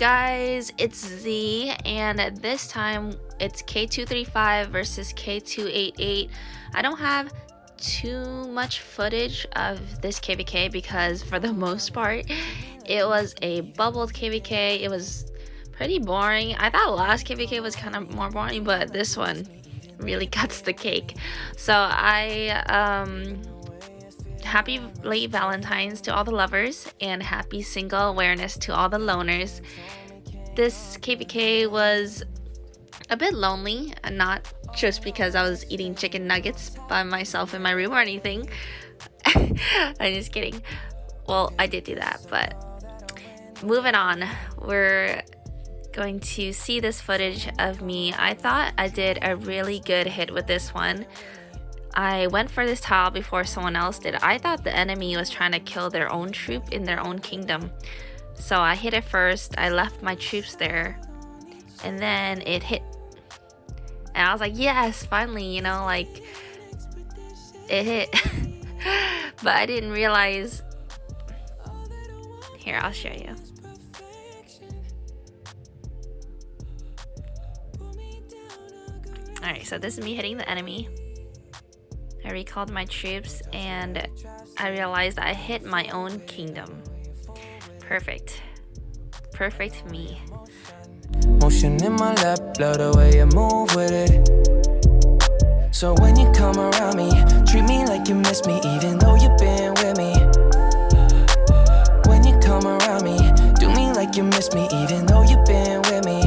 guys, it's Z, and this time it's K235 versus K288. I don't have too much footage of this KvK because for the most part it was a bubbled KvK. It was pretty boring. I thought last KvK was kind of more boring, but this one really cuts the cake. So happy late Valentine's to all the lovers and happy single awareness to all the loners. This KvK was a bit lonely, and not just because I was eating chicken nuggets by myself in my room or anything. I'm just kidding. Well, I did do that, but moving on, we're going to see this footage of me. I thought I did a really good hit with this one. I went for this tile before someone else did. I thought the enemy was trying to kill their own troop in their own kingdom. So I hit it first. I left my troops there. And then it hit. And I was like, yes, finally, you know, like, it hit. But I didn't realize. Here, I'll show you. Alright, so this is me hitting the enemy. I recalled my troops and I realized I hit my own kingdom. Perfect. Perfect me. Motion in my lap, love the way you move with it. So when you come around me, treat me like you miss me even though you've been with me. When you come around me, do me like you miss me even though you've been with me.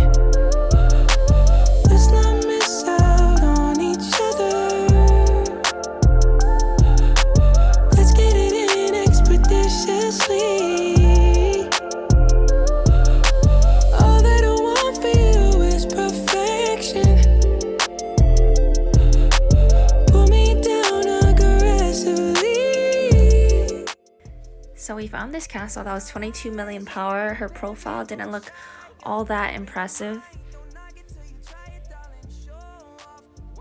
Let's not miss out on each other. Let's get it in expeditiously. All that I want for you is perfection. Pull me down aggressively. So we found this castle that was 22 million power. Her profile didn't look all that impressive,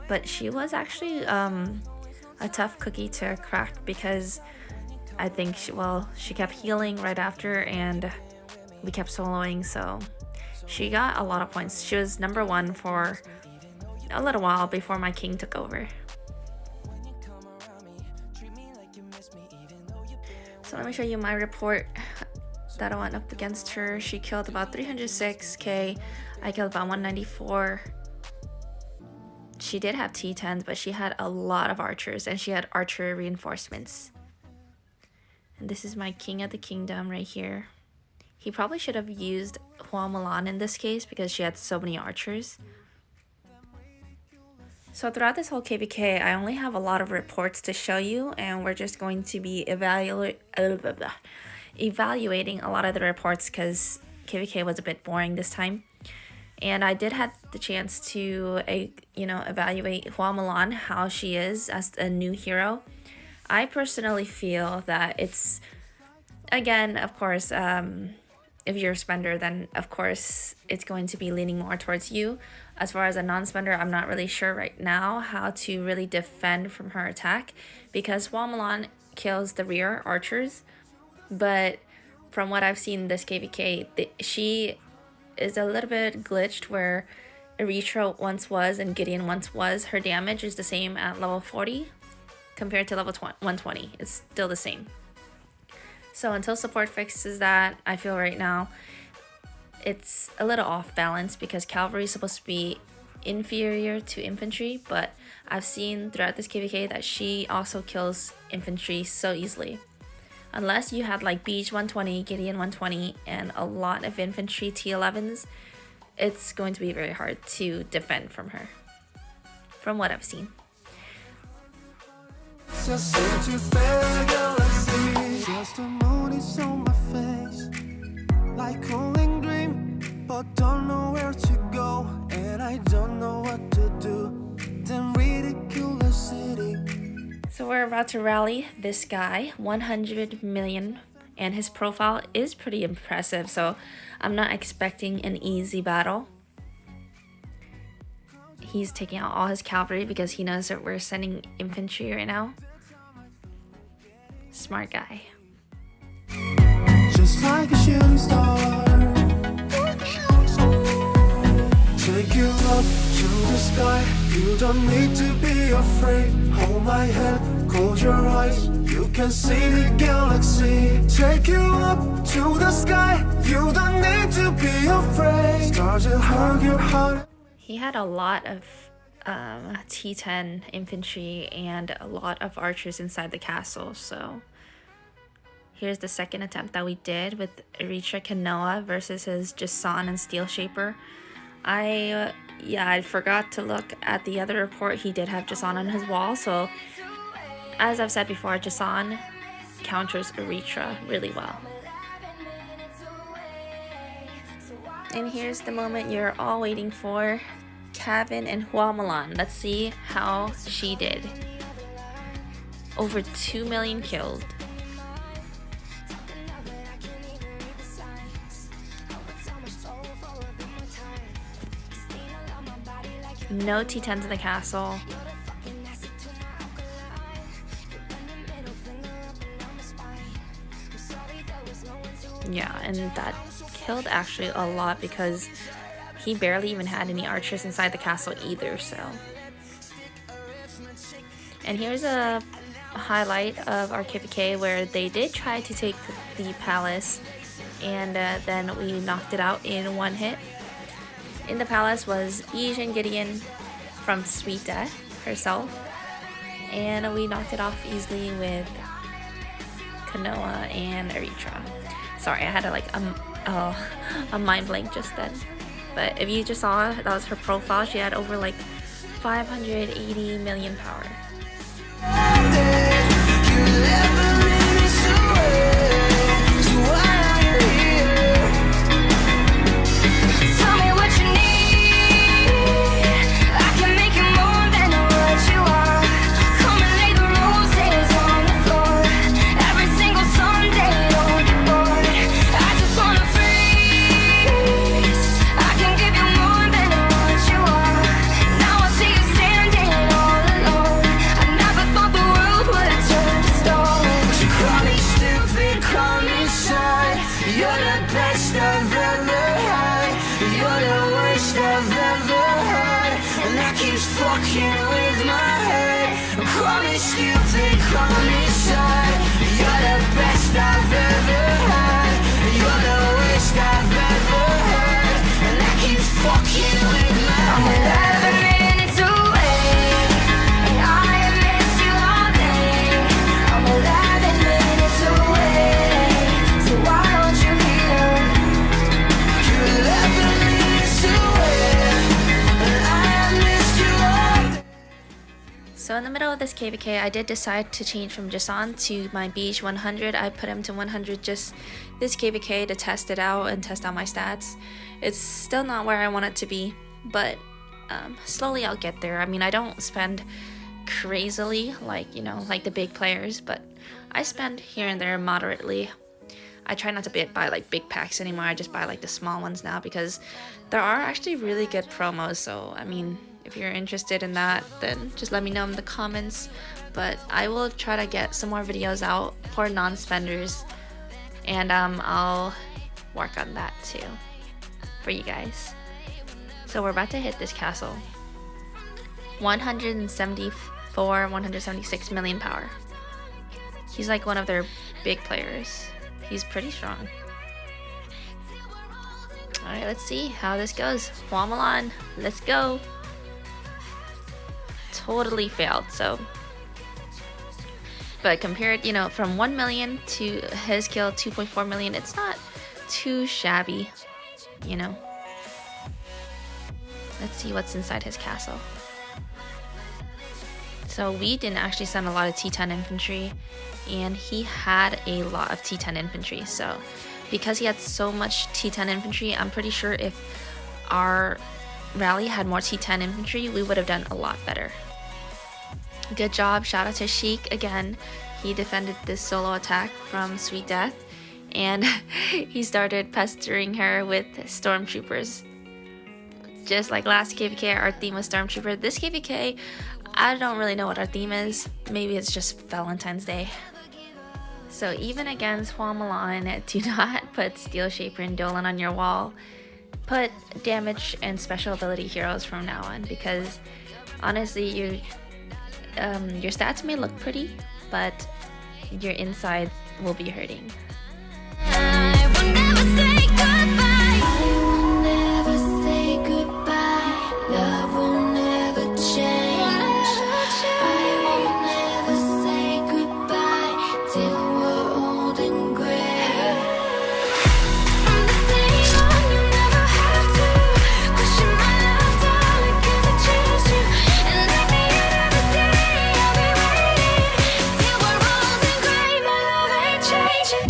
but she was actually a tough cookie to crack because I think she kept healing right after and we kept soloing, so she got a lot of points. She was number 1 for a little while before my king took over. So let me show you my report that I went up against her. She killed about 306k. I killed about 194. She did have T10s, but she had a lot of archers and she had archer reinforcements. And this is my king of the kingdom right here. He probably should have used HUA MULAN in this case because she had so many archers. So throughout this whole KvK, I only have a lot of reports to show you, and we're just going to be evaluating a lot of the reports because KvK was a bit boring this time. And I did have the chance to, evaluate HUA MULAN, how she is as a new hero. I personally feel that it's, again, of course, if you're a spender, then of course it's going to be leaning more towards you. As far as a non-spender, I'm not really sure right now how to really defend from her attack because HUA MULAN kills the rear archers. But from what I've seen this KvK, she is a little bit glitched where Erythra once was and Gideon once was. Her damage is the same at level 40 compared to level 120. It's still the same. So until support fixes that, I feel right now it's a little off balance because Cavalry is supposed to be inferior to infantry, but I've seen throughout this KvK that she also kills infantry so easily. Unless you had like Beach 120, Gideon 120, and a lot of infantry T11s, it's going to be very hard to defend from her, from what I've seen. Just the moon is on my face, like cooling dream, but don't know where to go, and I don't know what to do. Then ridiculous city. So we're about to rally this guy, 100 million, and his profile is pretty impressive, so I'm not expecting an easy battle. He's taking out all his cavalry because he knows that we're sending infantry right now. Smart guy. Just like a shooting star. Take you up to the sky. You don't need to be afraid. Hold my hand, close your eyes. You can see the galaxy. Take you up to the sky. You don't need to be afraid. Stars will hug your heart. He had a lot of T10 infantry and a lot of archers inside the castle, so here's the second attempt that we did with Eritrea Kanoa versus his Jason and Steel Shaper. I forgot to look at the other report. He did have Jason on his wall, so as I've said before, Jason counters Eritrea really well. And here's the moment you're all waiting for. Kevin and HUA MULAN. Let's see how she did. Over 2 million killed. No T10s in the castle. Yeah, and that killed actually a lot because he barely even had any archers inside the castle either, so. And here's a highlight of our KvK where they did try to take the palace, and then we knocked it out in one hit. In the palace was Asian Gideon from Sweet Death herself, and we knocked it off easily with Kanoa and Eritrea. Sorry, I had a mind blank just then. But if you just saw, that was her profile. She had over like 580 million power. So in the middle of this KvK, I did decide to change from Jason to my Beige 100. I put him to 100 just this KvK to test it out and test out my stats. It's still not where I want it to be, but slowly I'll get there. I mean, I don't spend crazily like, you know, like the big players, but I spend here and there moderately. I try not to buy like big packs anymore. I just buy like the small ones now because there are actually really good promos. So I mean, if you're interested in that, then just let me know in the comments. But I will try to get some more videos out for non-spenders, and I'll work on that too for you guys. So we're about to hit this castle. 174, 176 million power. He's like one of their big players. He's pretty strong. Alright, let's see how this goes. HUA MULAN, let's go. Totally failed, so. But compared, you know, from 1 million to his kill 2.4 million, it's not too shabby, you know. Let's see what's inside his castle. So we didn't actually send a lot of T10 infantry, and he had a lot of T10 infantry. So because he had so much T10 infantry, I'm pretty sure if our rally had more T10 infantry, we would have done a lot better. Good job. Shout out to Sheik again. He defended this solo attack from Sweet Death, and he started pestering her with stormtroopers. Just like last KvK, our theme was stormtrooper. This KvK, I don't really know what our theme is. Maybe it's just Valentine's Day. So even against HUA MULAN, do not put Steel Shaper and Dolan on your wall. put damage and special ability heroes from now on, because honestly your stats may look pretty, but your insides will be hurting. I will never say goodbye. I will never say goodbye. Love will never change. I will never say goodbye till we're old and gray. From this day on, you never have to question my love, darling, 'cause I choose you. And at the end of the day, I'll be waiting till we're old and gray. My love ain't changing.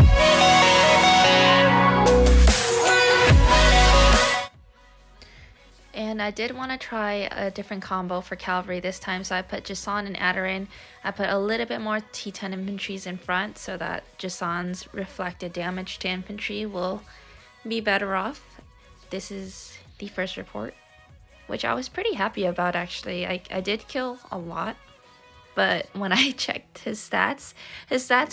And I did want to try a different combo for Cavalry this time, so I put Jason and Adarin. I put a little bit more T10 infantries in front so that Jason's reflected damage to infantry will be better off. This is the first report, which I was pretty happy about actually. I did kill a lot, but when I checked his stats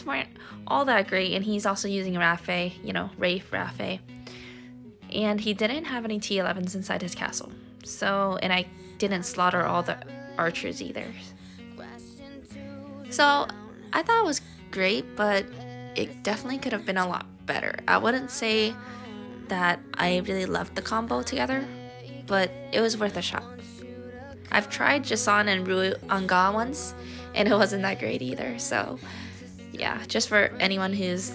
weren't all that great, and he's also using Rafe, you know, Rafe. And he didn't have any T11s inside his castle. So, and I didn't slaughter all the archers either. So, I thought it was great, but it definitely could have been a lot better. I wouldn't say that I really loved the combo together, but it was worth a shot. I've tried Jason and Ru Anga once, and it wasn't that great either. So, yeah, just for anyone who's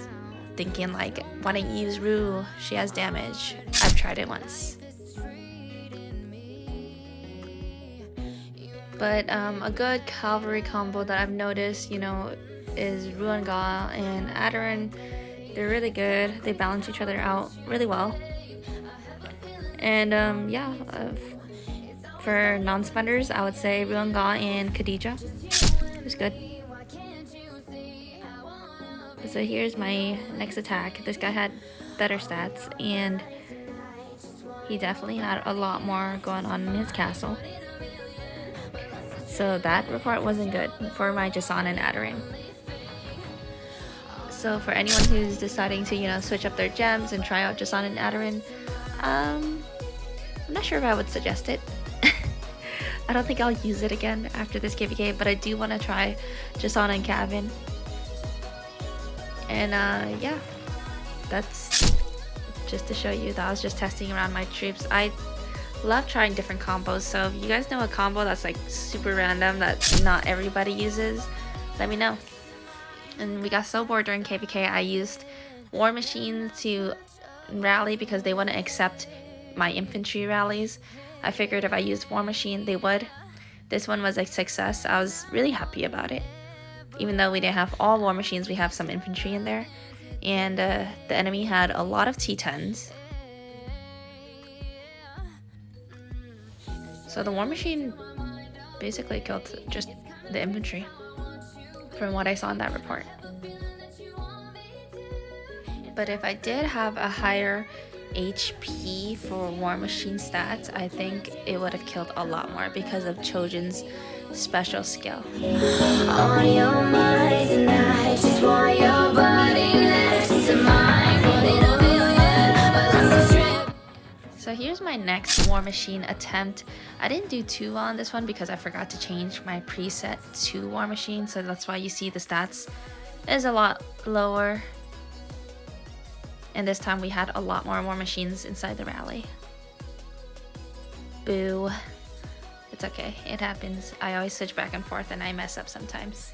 thinking like, why don't you use Ru? She has damage. I've tried it once. But a good Cavalry combo that I've noticed, you know, is Ruanga and Adarin. They're really good. They balance each other out really well. And for non-spenders, I would say Ruanga and Khadija. It's good. So here's my next attack. This guy had better stats, and he definitely had a lot more going on in his castle. So that report wasn't good for my Jason and Adarin. So for anyone who's deciding to, you know, switch up their gems and try out Jason and Adarin, I'm not sure if I would suggest it. I don't think I'll use it again after this KvK, but I do want to try Jason and Kevin. And yeah, that's just to show you that I was just testing around my troops. I love trying different combos, so if you guys know a combo that's like super random that not everybody uses, let me know. And we got so bored during KvK, I used War Machine to rally because they wouldn't accept my infantry rallies. I figured if I used War Machine, they would. This one was a success. I was really happy about it. Even though we didn't have all War Machines, we have some infantry in there. And the enemy had a lot of T10s. So the War Machine basically killed just the infantry, from what I saw in that report. But if I did have a higher HP for War Machine stats, I think it would have killed a lot more because of Chojin's special skill. On your mind tonight, just want your body next to mine. Putting a million, but that's a trip. So here's my next War Machine attempt. I didn't do too well on this one because I forgot to change my preset to War Machine, so that's why you see the stats is a lot lower. And this time we had a lot more War Machines inside the rally. Boo. It's okay, it happens. I always switch back and forth and I mess up sometimes.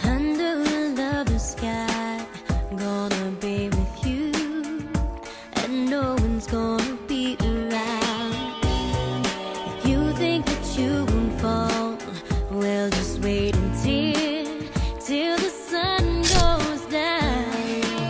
Under another sky, gonna be with you, and no one's gonna be around. If you think that you won't fall, well, just wait until the sun goes down.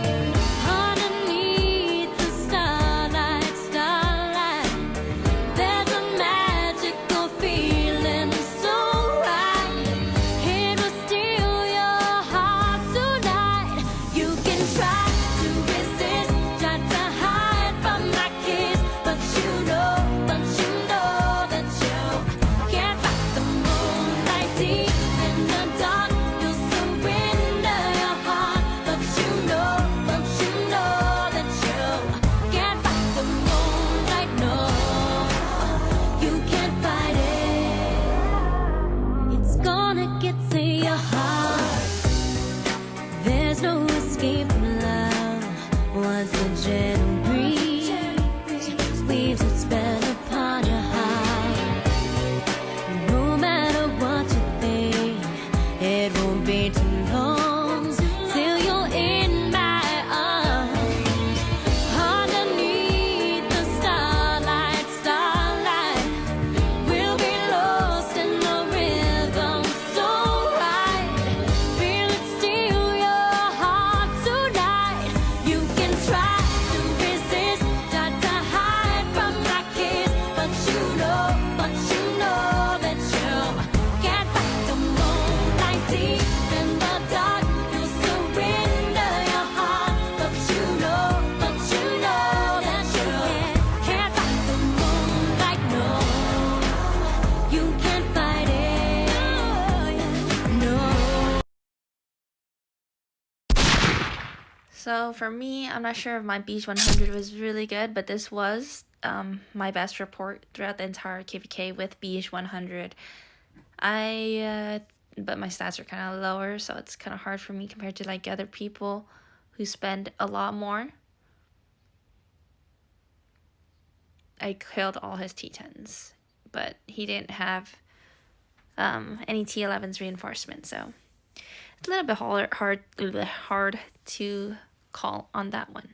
keep love was the gentle breeze, weaves its spell upon your heart. No matter what you think, it won't be too long till you're in my arms. Underneath the starlight, we'll be lost in the rhythm so right. Feel it steal your heart tonight. You can try to resist, try to hide from my kiss, but you know that you can't fight the moonlight deep in the dark. You surrender your heart, but you know that you can't fight the moonlight. No, you can't fight it. No. So for me, I'm not sure if my Beach 100 was really good, but this was my best report throughout the entire KvK with Beach 100. But my stats are kind of lower, so it's kind of hard for me compared to like other people who spend a lot more. I killed all his T10s, but he didn't have any T11's reinforcement, so it's a little bit hard to call on that one.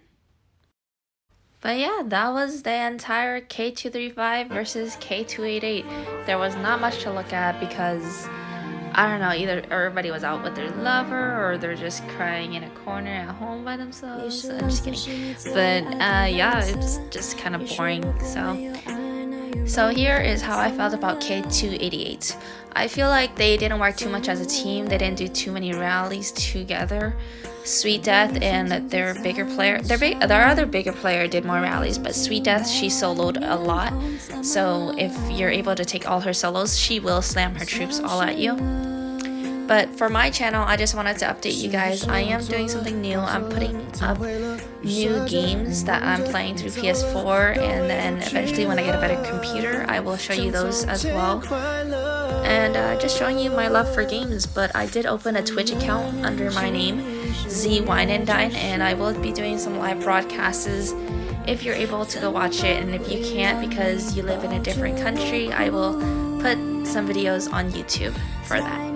But yeah, that was the entire K235 versus K288. There was not much to look at because, I don't know, either everybody was out with their lover or they're just crying in a corner at home by themselves. I'm just kidding. But yeah, it's just kind of boring. So here is how I felt about K288. I feel like they didn't work too much as a team. They didn't do too many rallies together. Sweet Death and their other bigger player did more rallies, but Sweet Death, she soloed a lot. So if you're able to take all her solos, she will slam her troops all at you. But for my channel, I just wanted to update you guys. I am doing something new. I'm putting up new games that I'm playing through PS4, and then eventually when I get a better computer, I will show you those as well. And just showing you my love for games. But I did open a Twitch account under my name, ZWineNdine, and I will be doing some live broadcasts if you're able to go watch it. And if you can't because you live in a different country, I will put some videos on YouTube for that.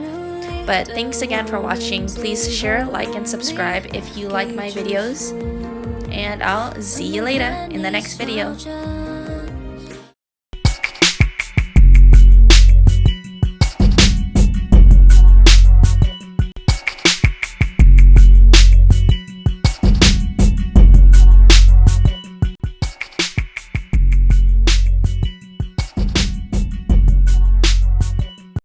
But thanks again for watching. Please share, like, and subscribe if you like my videos. And I'll see you later in the next video.